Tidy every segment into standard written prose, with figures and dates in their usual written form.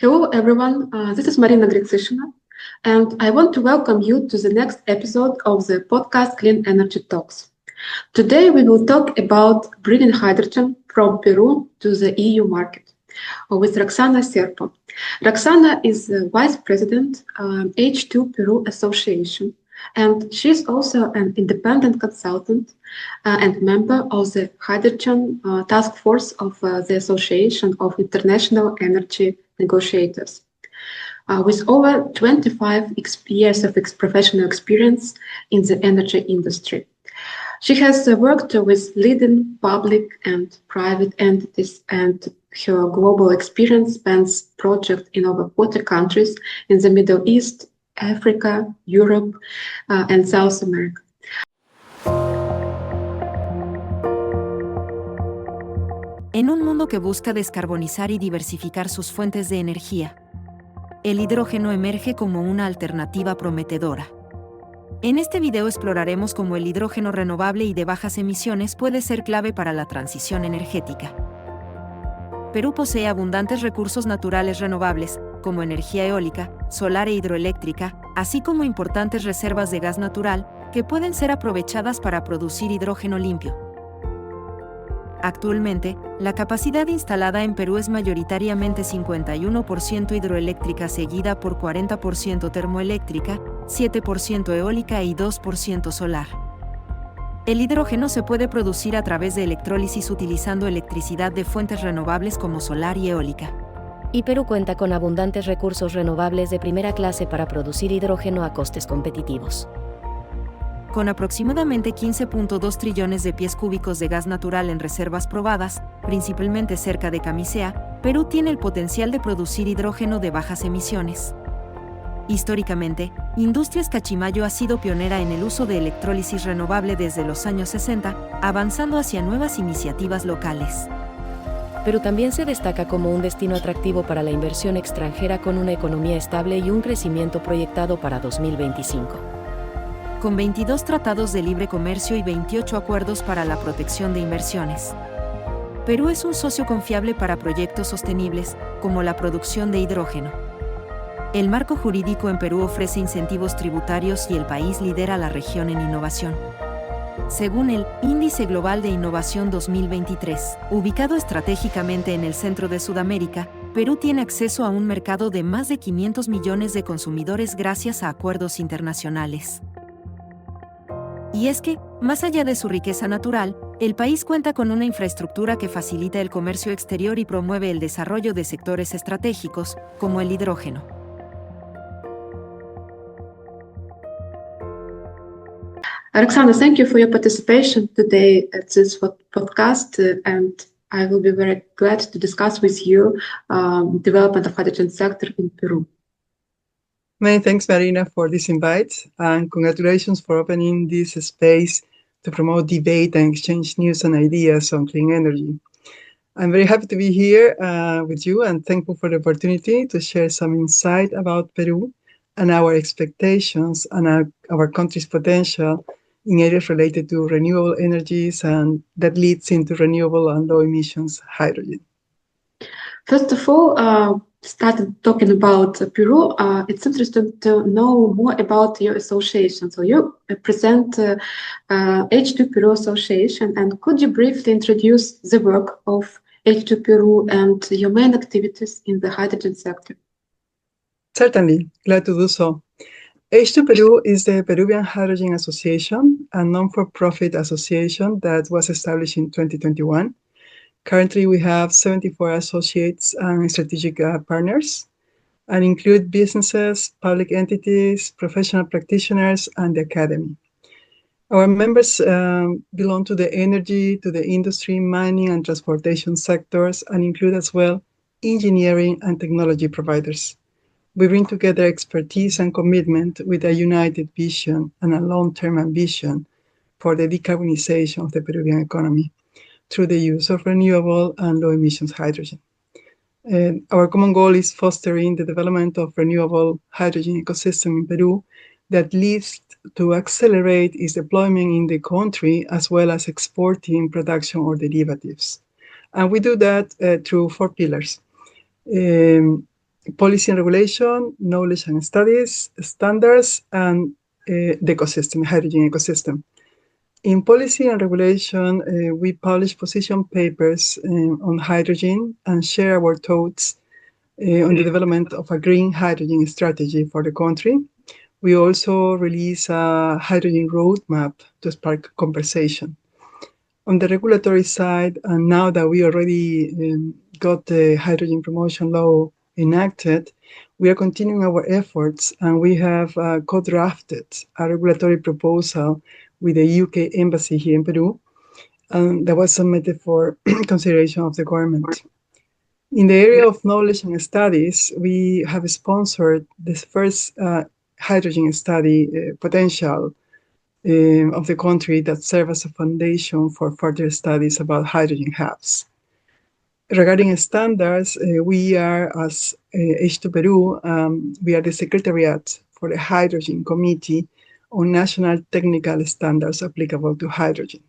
Hello, everyone. This is Maryna Hritsyshyna, and I want to welcome you to the next episode of the podcast Clean Energy Talks. Today, we will talk about bringing hydrogen from Peru to the EU market with Roxana Serpa. Roxana is the Vice President H2 Peru Association, and she is also an independent consultant and member of the Hydrogen Task Force of the Association of International Energy Negotiators. With over 25 years of professional experience in the energy industry. She has worked with leading public and private entities, and her global experience spans projects in over 40 countries in the Middle East, Africa, Europe, and South America. En un mundo que busca descarbonizar y diversificar sus fuentes de energía, el hidrógeno emerge como una alternativa prometedora. En este video exploraremos cómo el hidrógeno renovable y de bajas emisiones puede ser clave para la transición energética. Perú posee abundantes recursos naturales renovables, como energía eólica, solar e hidroeléctrica, así como importantes reservas de gas natural, que pueden ser aprovechadas para producir hidrógeno limpio. Actualmente, la capacidad instalada en Perú es mayoritariamente 51% hidroeléctrica seguida por 40% termoeléctrica, 7% eólica y 2% solar. El hidrógeno se puede producir a través de electrólisis utilizando electricidad de fuentes renovables como solar y eólica. Y Perú cuenta con abundantes recursos renovables de primera clase para producir hidrógeno a costes competitivos. Con aproximadamente 15.2 trillones de pies cúbicos de gas natural en reservas probadas, principalmente cerca de Camisea, Perú tiene el potencial de producir hidrógeno de bajas emisiones. Históricamente, Industrias Cachimayo ha sido pionera en el uso de electrólisis renovable desde los años 60, avanzando hacia nuevas iniciativas locales. Perú también se destaca como un destino atractivo para la inversión extranjera con una economía estable y un crecimiento proyectado para 2025. Con 22 tratados de libre comercio y 28 acuerdos para la protección de inversiones. Perú es un socio confiable para proyectos sostenibles, como la producción de hidrógeno. El marco jurídico en Perú ofrece incentivos tributarios y el país lidera la región en innovación. Según el Índice Global de Innovación 2023, ubicado estratégicamente en el centro de Sudamérica, Perú tiene acceso a un mercado de más de 500 millones de consumidores gracias a acuerdos internacionales. Y es que, más allá de su riqueza natural, el país cuenta con una infraestructura que facilita el comercio exterior y promueve el desarrollo de sectores estratégicos, como el hidrógeno. Roxana, thank you for your participation today at this podcast, and I will be very glad to discuss with you development of hydrogen sector in Peru. Many thanks, Maryna, for this invite, and congratulations for opening this space to promote debate and exchange news and ideas on clean energy. I'm very happy to be here with you and thankful for the opportunity to share some insight about Peru and our expectations and our country's potential in areas related to renewable energies and that leads into renewable and low emissions hydrogen. First of all, started talking about Peru, it's interesting to know more about your association. So you present H2 Peru Association, and could you briefly introduce the work of H2 Peru and your main activities in the hydrogen sector? Certainly, glad to do so. H2 Peru is the Peruvian Hydrogen Association, a non-for-profit association that was established in 2021. Currently, we have 74 associates and strategic partners, and include businesses, public entities, professional practitioners, and the academy. Our members belong to the energy, to the industry, mining, and transportation sectors, and include as well engineering and technology providers. We bring together expertise and commitment with a united vision and a long-term ambition for the decarbonization of the Peruvian economy through the use of renewable and low-emissions hydrogen. And our common goal is fostering the development of renewable hydrogen ecosystem in Peru that leads to accelerate its deployment in the country, as well as exporting production or derivatives. And we do that through 4 pillars. policy and regulation, knowledge and studies, standards, and the ecosystem, hydrogen ecosystem. In policy and regulation, we publish position papers on hydrogen and share our thoughts on the development of a green hydrogen strategy for the country. We also release a hydrogen roadmap to spark conversation. On the regulatory side, and now that we already got the hydrogen promotion law enacted, we are continuing our efforts, and we have co-drafted a regulatory proposal with the UK Embassy here in Peru, and that was submitted for consideration of the government. In the area of knowledge and studies, we have sponsored this first hydrogen study potential of the country that serves as a foundation for further studies about hydrogen hubs. Regarding standards, we are, as H2 Peru, we are the Secretariat for the Hydrogen Committee on National Technical Standards applicable to hydrogen.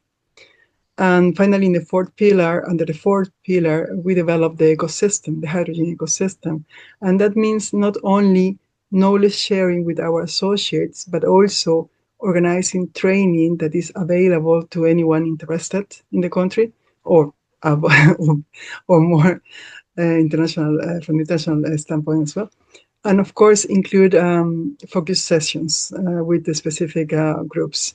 And finally, in the fourth pillar, under the fourth pillar, we develop the ecosystem, the hydrogen ecosystem. And that means not only knowledge sharing with our associates, but also organizing training that is available to anyone interested in the country, or more international, from the international standpoint as well. And of course, include focus sessions with the specific groups.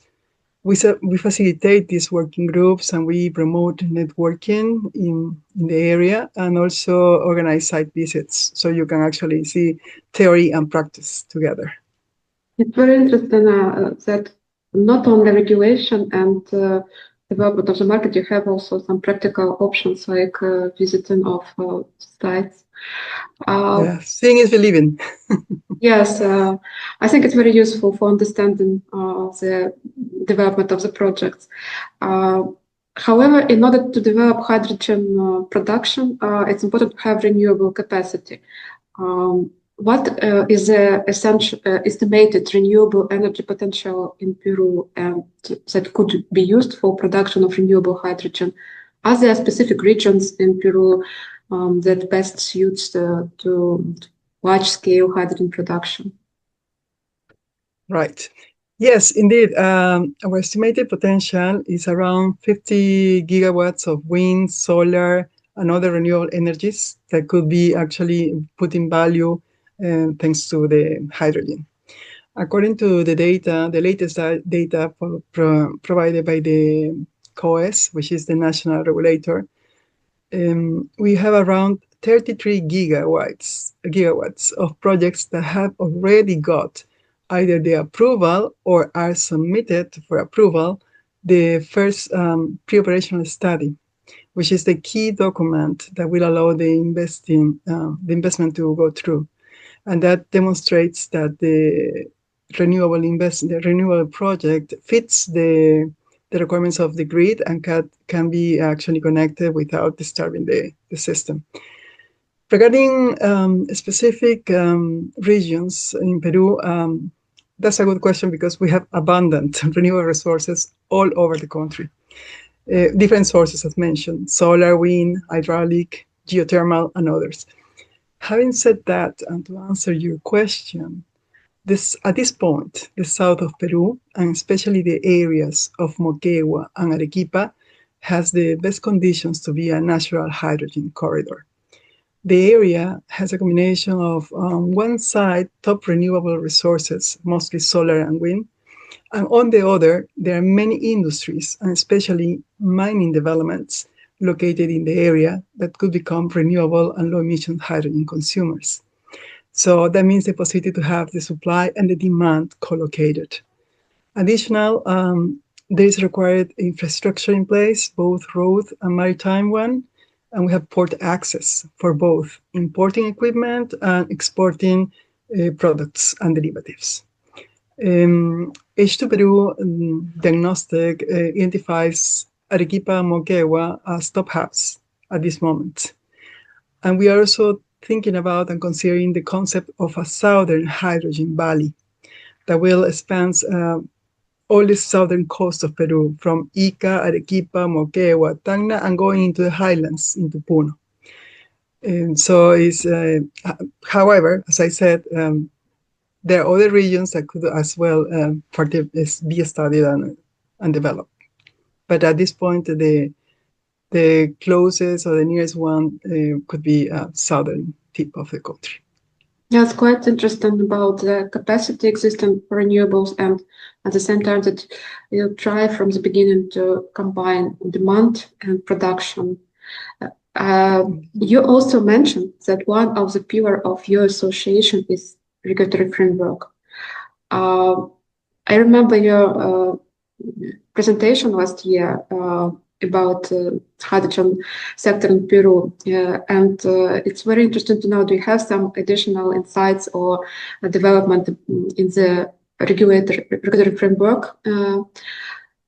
We facilitate these working groups, and we promote networking in the area, and also organize site visits so you can actually see theory and practice together. It's very interesting that not only regulation and development of the market, you have also some practical options like visiting of sites. Yeah, seeing is believing. Yes, I think it's very useful for understanding the development of the projects. However, in order to develop hydrogen production, it's important to have renewable capacity. What is the estimated renewable energy potential in Peru and that could be used for production of renewable hydrogen? Are there specific regions in Peru that best suits to large-scale hydrogen production? Right. Yes, indeed. Our estimated potential is around 50 gigawatts of wind, solar, and other renewable energies that could be actually put in value thanks to the hydrogen. According to the data, the latest data provided by the COES, which is the national regulator, we have around 33 gigawatts of projects that have already got either the approval or are submitted for approval the first pre-operational study, which is the key document that will allow the investment to go through. And that demonstrates that the renewable project fits the requirements of the grid and can be actually connected without disturbing the system. Regarding specific regions in Peru, that's a good question because we have abundant renewable resources all over the country. Different sources, as mentioned, solar, wind, hydraulic, geothermal, and others. Having said that, and to answer your question, at this point, the south of Peru, and especially the areas of Moquegua and Arequipa, has the best conditions to be a natural hydrogen corridor. The area has a combination of, on one side, top renewable resources, mostly solar and wind, and on the other, there are many industries, and especially mining developments, located in the area that could become renewable and low-emission hydrogen consumers. So that means the possibility to have the supply and the demand co-located. Additional, there is required infrastructure in place, both road and maritime one, and we have port access for both importing equipment and exporting products and derivatives. H2 Peru diagnostic identifies Arequipa and Moquegua as top hubs at this moment. And we are also thinking about and considering the concept of a southern hydrogen valley that will span all the southern coast of Peru, from Ica, Arequipa, Moquegua, Tacna, and going into the highlands, into Puno. And so it's, however, as I said, there are other regions that could as well be studied and developed. But at this point, the closest or the nearest one could be southern tip of the country. Yeah, it's quite interesting about the capacity existing for renewables, and at the same time that you try from the beginning to combine demand and production. You also mentioned that one of the pillars of your association is regulatory framework. I remember your presentation last year about hydrogen sector in Peru, and it's very interesting to know, do you have some additional insights or development in the regulatory framework,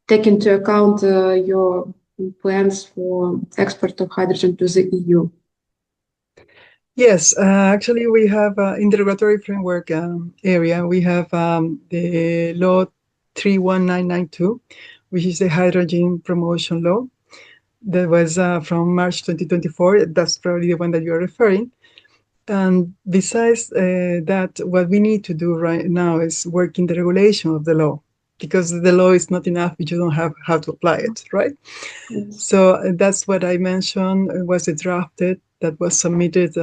take into account your plans for export of hydrogen to the EU? Yes, actually we have in the regulatory framework area, we have the law 31992, which is the hydrogen promotion law that was from March 2024. That's probably the one that you're referring. And besides that, what we need to do right now is work in the regulation of the law, because the law is not enough if you don't have how to apply it, right? Yes. So that's what I mentioned was drafted that was submitted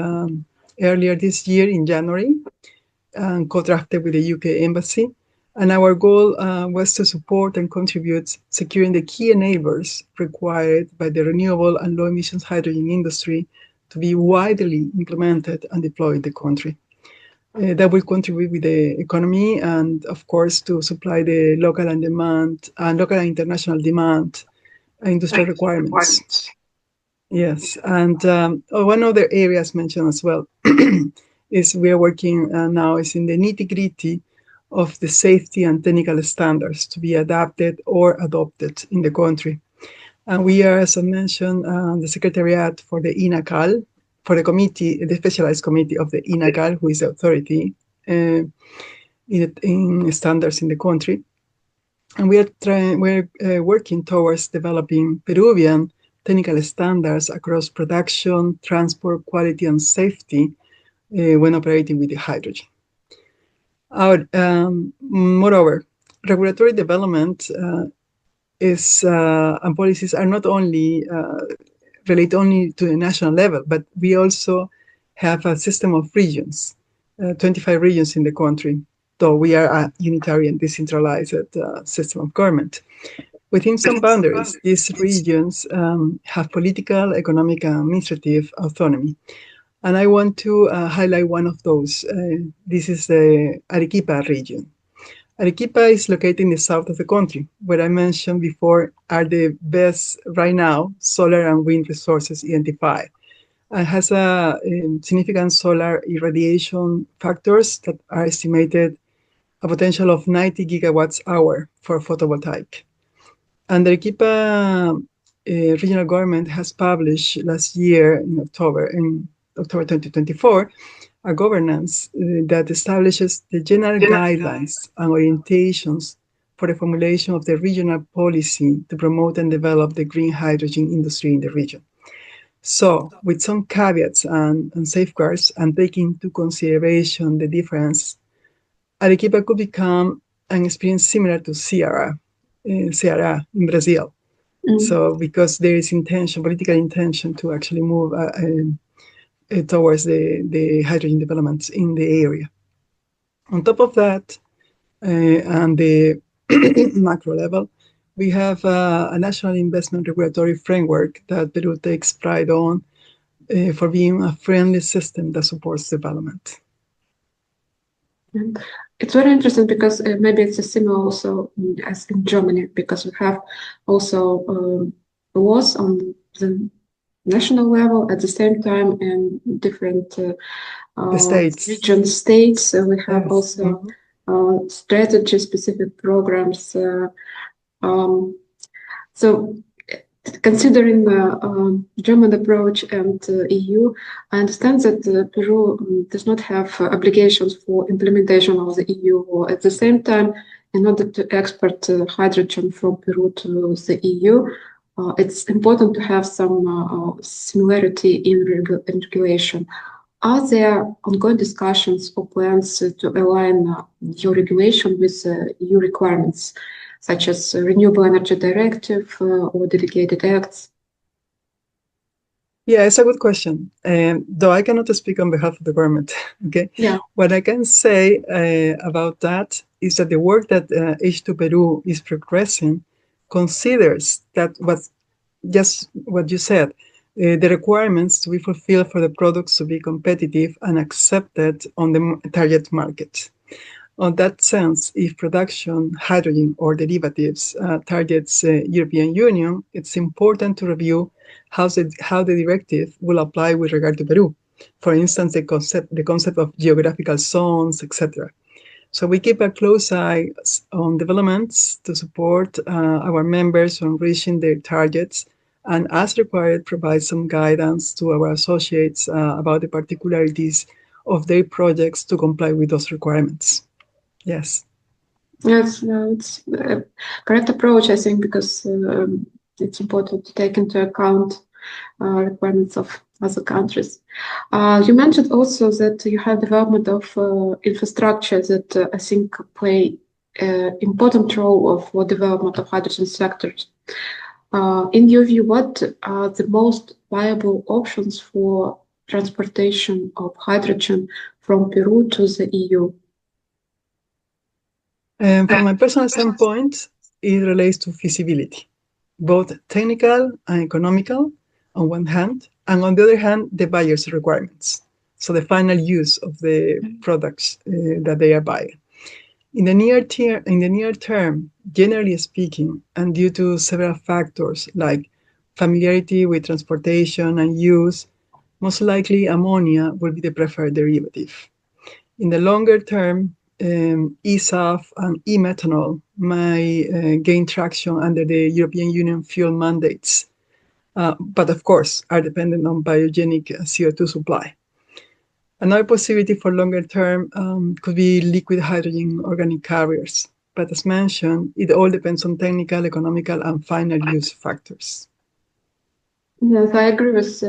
earlier this year in January and co-drafted with the UK Embassy. And our goal was to support and contribute securing the key enablers required by the renewable and low emissions hydrogen industry to be widely implemented and deployed in the country. That will contribute with the economy and, of course, to supply the local and international demand and industrial requirements. Yes, and one other areas mentioned as well is we are working now is in the nitty-gritty of the safety and technical standards to be adapted or adopted in the country. And we are, as I mentioned, the Secretariat for the INACAL, for the committee, the specialized committee of the INACAL, who is the authority in standards in the country. And we're working towards developing Peruvian technical standards across production, transport, quality, and safety when operating with the hydrogen. Moreover, regulatory development and policies are not only relate only to the national level, but we also have a system of regions, 25 regions in the country, though we are a unitary and decentralized system of government. Within some boundaries, these regions have political, economic, and administrative autonomy. And I want to highlight one of those. This is the Arequipa region. Arequipa is located in the south of the country, where I mentioned before are the best right now solar and wind resources identified. It has a significant solar irradiation factors that are estimated a potential of 90 gigawatts hour for photovoltaic. And the Arequipa regional government has published last year in October 2024, a governance that establishes the general guidelines and orientations for the formulation of the regional policy to promote and develop the green hydrogen industry in the region. So, with some caveats and safeguards, and taking into consideration the difference, Arequipa could become an experience similar to Ceará in Brazil. So, because there is political intention to actually move towards the hydrogen developments in the area. On top of that, and the macro level, we have a national investment regulatory framework that Peru takes pride on for being a friendly system that supports development. It's very interesting because maybe it's a similar also as in Germany, because we have also laws on the national level at the same time in different states. We have also strategy specific programs. So considering the German approach and EU, I understand that Peru does not have obligations for implementation of the EU law. At the same time, in order to export hydrogen from Peru to the EU, it's important to have some similarity in regulation. Are there ongoing discussions or plans to align your regulation with EU requirements, such as Renewable Energy Directive or delegated acts? Yeah, it's a good question. Though I cannot speak on behalf of the government. Okay. Yeah. What I can say about that is that the work that H2 Peru is progressing considers that just what you said, the requirements to be fulfilled for the products to be competitive and accepted on the target market. On that sense, if production, hydrogen or derivatives targets European Union, it's important to review how the directive will apply with regard to Peru. For instance, the concept of geographical zones, etc. So we keep a close eye on developments to support our members on reaching their targets, and as required, provide some guidance to our associates about the particularities of their projects to comply with those requirements. Yes. Yes, no, it's a correct approach, I think, because it's important to take into account requirements of other countries. You mentioned also that you have development of infrastructure that I think play an important role for development of hydrogen sectors. In your view, what are the most viable options for transportation of hydrogen from Peru to the EU? From my personal standpoint, it relates to feasibility, both technical and economical on one hand, and on the other hand, the buyer's requirements. So the final use of the products that they are buying. In the near term, generally speaking, and due to several factors like familiarity with transportation and use, most likely ammonia will be the preferred derivative. In the longer term, eSAF and e-methanol may gain traction under the European Union fuel mandates, but of course are dependent on biogenic CO2 supply. Another possibility for longer term could be liquid hydrogen organic carriers, but as mentioned, it all depends on technical, economical, and final use factors. Yes, I agree with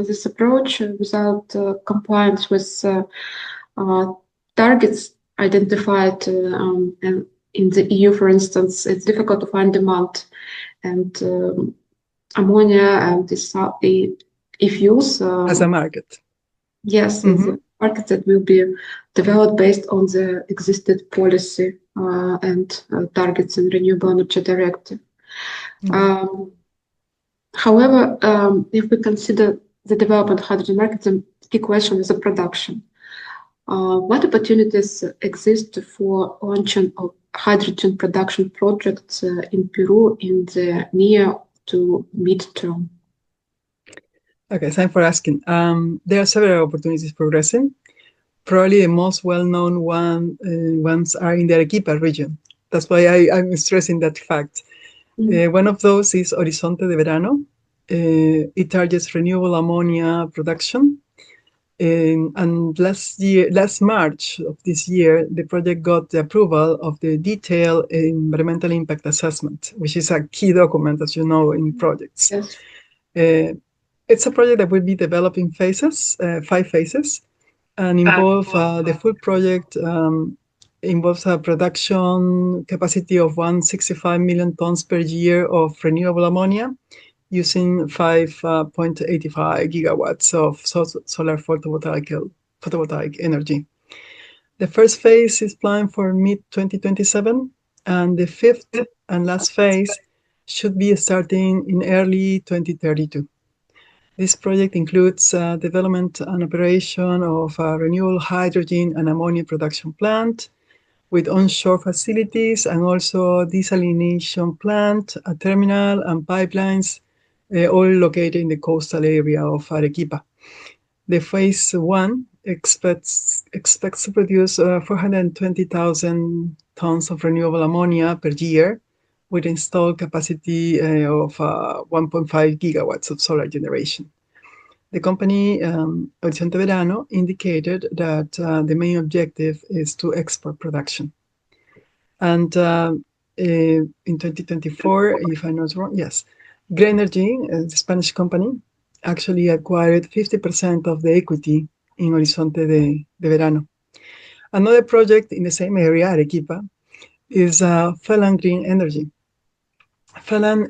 this approach. Without compliance with targets identified in the EU, for instance, it's difficult to find demand, and ammonia and if used as a market. Yes, it's a market that will be developed based on the existed policy and targets in Renewable Energy Directive. However, if we consider the development of hydrogen market, the key question is the production. What opportunities exist for launching of hydrogen production projects in Peru in the near to mid-term? Okay, thanks for asking. There are several opportunities progressing. Probably the most well-known ones are in the Arequipa region. That's why I'm stressing that fact. One of those is Horizonte de Verano. It targets renewable ammonia production. And last March of this year, the project got the approval of the detailed environmental impact assessment, which is a key document, as you know, in projects. Yes. It's a project that will be developed in phases, 5 phases, and involve the full project involves a production capacity of 165 million tons per year of renewable ammonia using 5.85 gigawatts of solar photovoltaic energy. The first phase is planned for mid-2027, and the fifth and last phase should be starting in early 2032. This project includes development and operation of a renewable hydrogen and ammonia production plant with onshore facilities and also desalination plant, a terminal and pipelines, all located in the coastal area of Arequipa. The phase 1 expects to produce 420,000 tons of renewable ammonia per year, with installed capacity of 1.5 gigawatts of solar generation. The company, Horizonte Verano, indicated that the main objective is to export production. And in 2024, if I'm not wrong, yes, Grenergy, the Spanish company, actually acquired 50% of the equity in Horizonte de Verano. Another project in the same area, Arequipa, is Falan Green Energy. Falan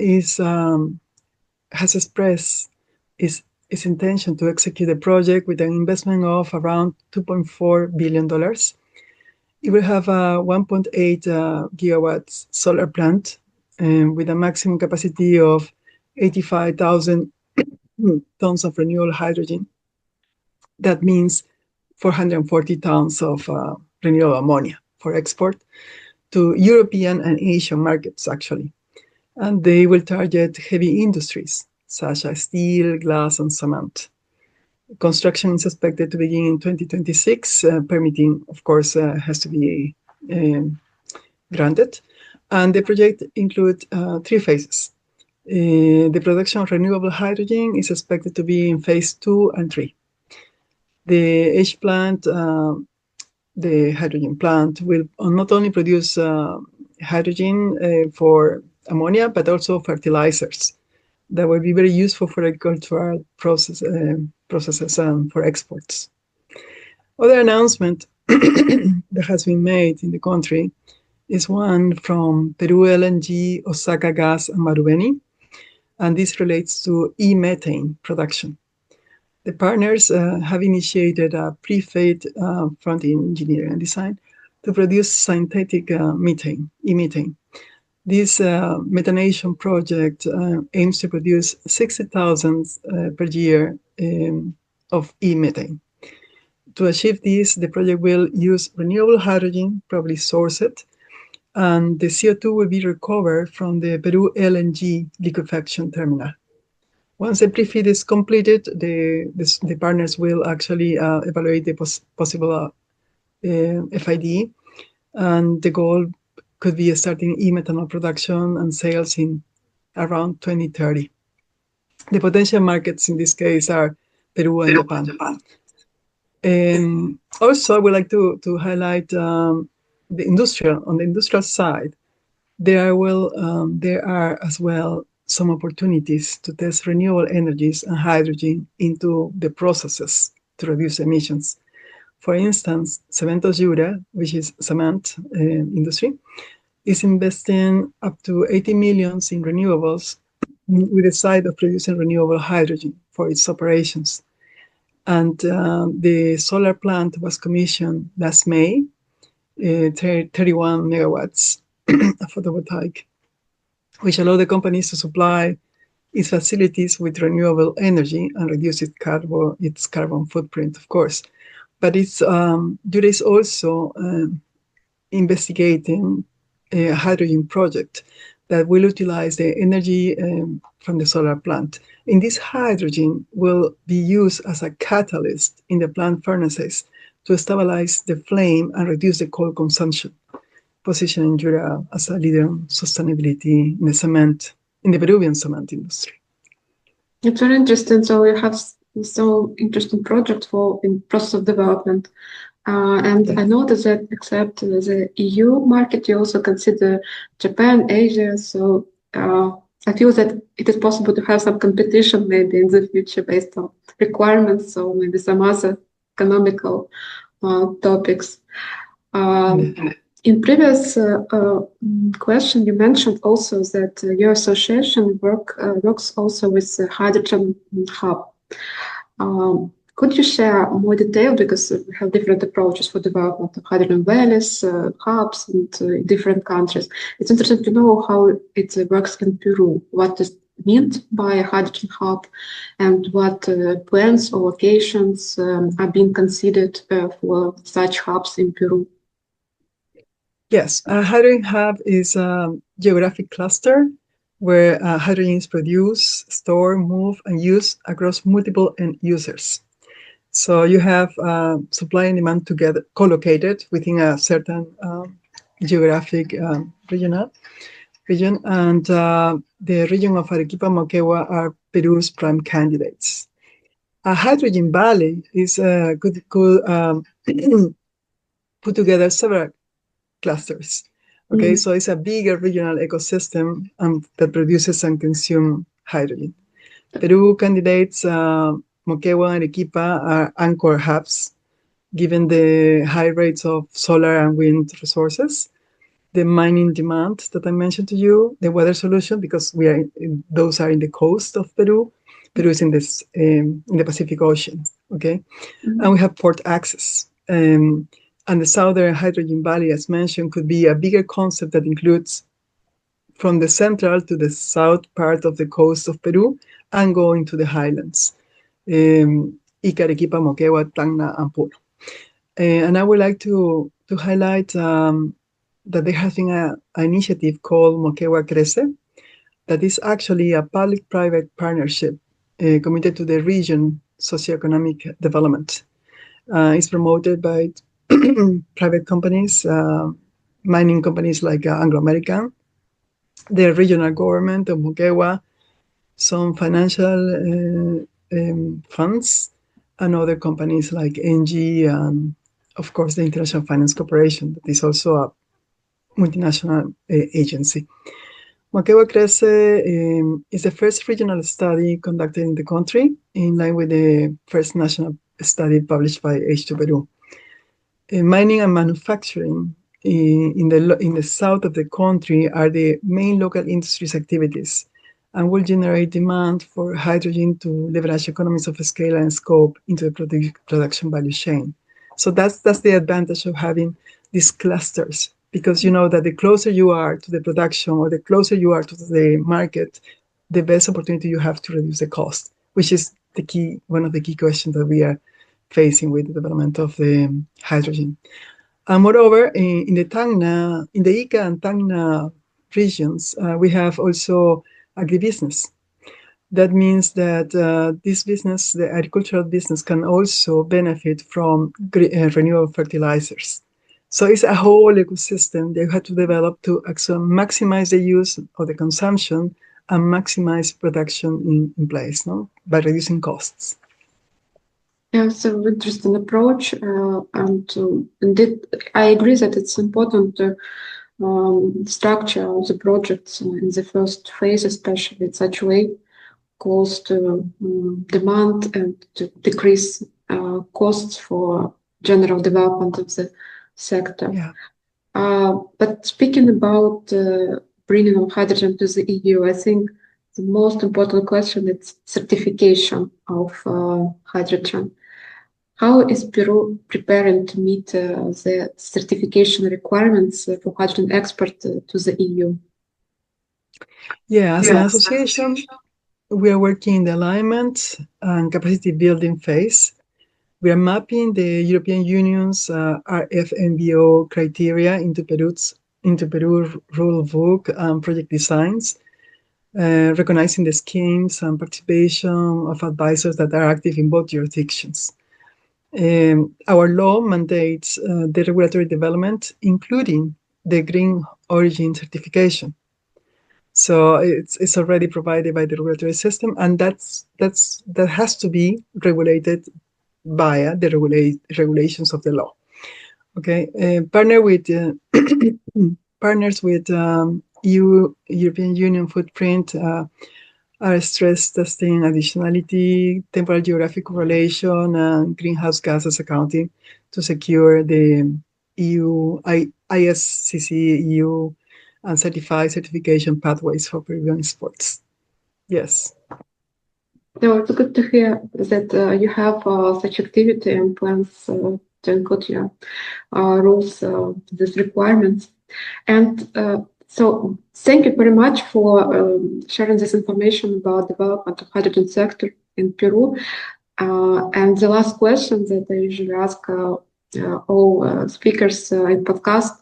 has expressed its intention to execute a project with an investment of around $2.4 billion. It will have a 1.8 gigawatts solar plant with a maximum capacity of 85,000 tons of renewable hydrogen. That means 440 tons of renewable ammonia for export to European and Asian markets, actually. And they will target heavy industries such as steel, glass, and cement. Construction is expected to begin in 2026. Permitting, of course, has to be granted. And the project includes 3 phases. The production of renewable hydrogen is expected to be in phase 2 and 3. The H plant, the hydrogen plant, will not only produce hydrogen for ammonia, but also fertilizers that will be very useful for agricultural processes and for exports. Other announcement that has been made in the country is one from Peru LNG, Osaka Gas, and Marubeni, and this relates to e-methane production. The partners have initiated a pre-FEED front-end engineering and design to produce synthetic methane, e-methane. This methanation project aims to produce 60,000 per year of e-methane. To achieve this, the project will use renewable hydrogen, probably source it, and the CO2 will be recovered from the Peru LNG liquefaction terminal. Once the pre-FEED is completed, the partners will actually evaluate the possible FID, and the goal could be starting e-methanol production and sales in around 2030. The potential markets in this case are Peru and Japan. Also, I would like to highlight on the industrial side, there are as well some opportunities to test renewable energies and hydrogen into the processes to reduce emissions. For instance, Cementos Jura, which is cement industry, is investing up to 80 million in renewables with the side of producing renewable hydrogen for its operations. And the solar plant was commissioned last May, 31 megawatts photovoltaic, which allow the companies to supply its facilities with renewable energy and reduce its carbon footprint, of course. But Jura is also investigating a hydrogen project that will utilize the energy from the solar plant. And this hydrogen will be used as a catalyst in the plant furnaces to stabilize the flame and reduce the coal consumption, positioning Jura as a leader in sustainability in the Peruvian cement industry. It's very interesting. So you have so interesting project in process of development. And I noticed that except the EU market, you also consider Japan, Asia. So I feel that it is possible to have some competition maybe in the future based on requirements, or maybe some other economical topics. In previous question, you mentioned also that your association works also with the hydrogen hub. Could you share more detail, because we have different approaches for development of hydrogen valleys, hubs, and different countries. It's interesting to know how it works in Peru, what is meant by a hydrogen hub, and what plans or locations are being considered for such hubs in Peru. Yes, a hydrogen hub is a geographic cluster where hydrogen is produced, stored, moved, and used across multiple end users. So you have supply and demand together, co-located within a certain geographic region, and the region of Arequipa and Moquegua are Peru's prime candidates. A hydrogen valley could put together several clusters. Okay, so it's a bigger regional ecosystem that produces and consumes hydrogen. Peru candidates Moquegua and Arequipa are anchor hubs, given the high rates of solar and wind resources, the mining demand that I mentioned to you, the weather solution, because those are in the coast of Peru. Peru is in the Pacific Ocean, okay? Mm-hmm. And we have port access. And the Southern Hydrogen Valley, as mentioned, could be a bigger concept that includes from the central to the south part of the coast of Peru and going to the highlands, Ica, Arequipa, Moquegua, Tacna, and Puno. And I would like to highlight that there has been an initiative called Moquegua Crece, that is actually a public-private partnership committed to the region socioeconomic development. It's promoted by private companies, mining companies like Anglo American, the regional government of Moquegua, some financial funds, and other companies like ENGIE, and of course the International Finance Corporation, that is also a multinational agency. Moquegua Crece is the first regional study conducted in the country, in line with the first national study published by H2 Peru. Mining and manufacturing in the south of the country are the main local industries activities, and will generate demand for hydrogen to leverage economies of scale and scope into the production value chain. So that's the advantage of having these clusters, because you know that the closer you are to the production or the closer you are to the market, the best opportunity you have to reduce the cost, which is one of the key questions that we are facing with the development of the hydrogen. And moreover, in the Ica and Tacna regions, we have also agribusiness. That means that this business, the agricultural business, can also benefit from renewable fertilizers. So it's a whole ecosystem they have to develop to actually maximize the use or the consumption and maximize production in place, no? By reducing costs. Yeah, so interesting approach, and indeed, I agree that it's important to structure the projects in the first phase, especially in such a way, close to demand and to decrease costs for general development of the sector. Yeah. But speaking about bringing of hydrogen to the EU, I think the most important question is certification of hydrogen. How is Peru preparing to meet the certification requirements for hydrogen export to the EU? Yeah, as an association, we are working in the alignment and capacity building phase. We are mapping the European Union's RFNBO criteria into Peru rule book and project designs, recognizing the schemes and participation of advisors that are active in both jurisdictions. Our law mandates the regulatory development, including the green origin certification. So it's already provided by the regulatory system, and that has to be regulated via the regulations of the law. Okay, partners with European Union footprint are stress testing additionality, temporal geographic correlation, and greenhouse gases accounting to secure the ISCC EU and certification pathways for Peruvian exports. Yes. So it's good to hear that you have such activity and plans to include your rules, these requirements. And so thank you very much for sharing this information about development of hydrogen sector in Peru. And the last question that I usually ask all speakers in podcast: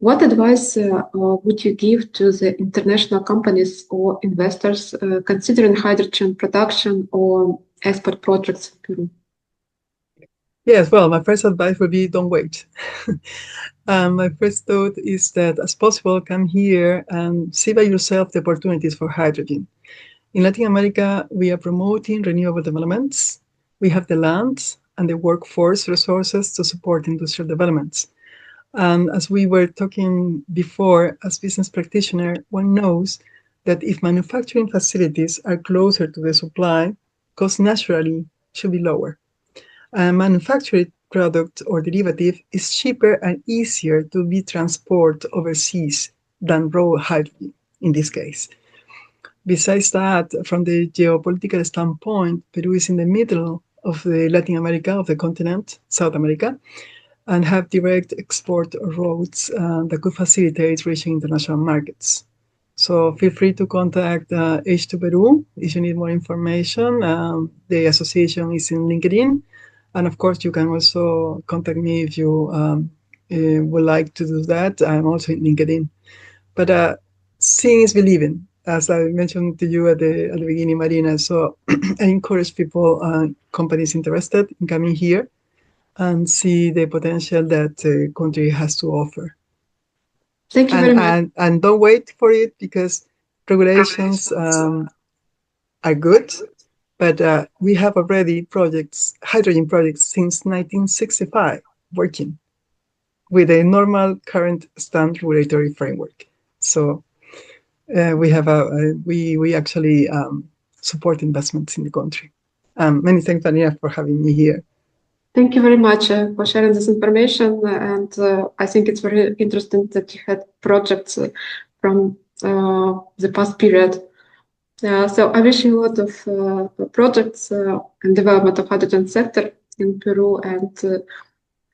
what advice would you give to the international companies or investors considering hydrogen production or export projects in Peru? Yes, well, my first advice would be don't wait. My first thought is that as possible, come here and see by yourself the opportunities for hydrogen. In Latin America, we are promoting renewable developments. We have the land and the workforce resources to support industrial developments. And as we were talking before, as business practitioner, one knows that if manufacturing facilities are closer to the supply, costs naturally should be lower. A manufactured product or derivative is cheaper and easier to be transported overseas than raw hydrogen in this case. Besides that, from the geopolitical standpoint, Peru is in the middle of the Latin America, of the continent, South America, and have direct export routes that could facilitate reaching international markets. So feel free to contact H2 Peru if you need more information. The association is in LinkedIn. And of course, you can also contact me if you would like to do that. I'm also in LinkedIn. But seeing is believing, as I mentioned to you at the beginning, Maryna. So I encourage people, companies interested in coming here and see the potential that the country has to offer. Thank you very much. And don't wait for it, because regulations are good, but we have already hydrogen projects since 1965 working with a normal current standard regulatory framework. So we actually support investments in the country. Many thanks, Maryna, for having me here. Thank you very much for sharing this information, and I think it's very interesting that you had projects from the past period. So I wish you a lot of projects and development of hydrogen sector in Peru, and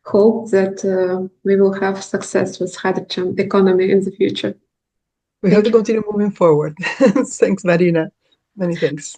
hope that we will have success with hydrogen economy in the future. We have to continue moving forward. Thanks, Maryna. Many thanks.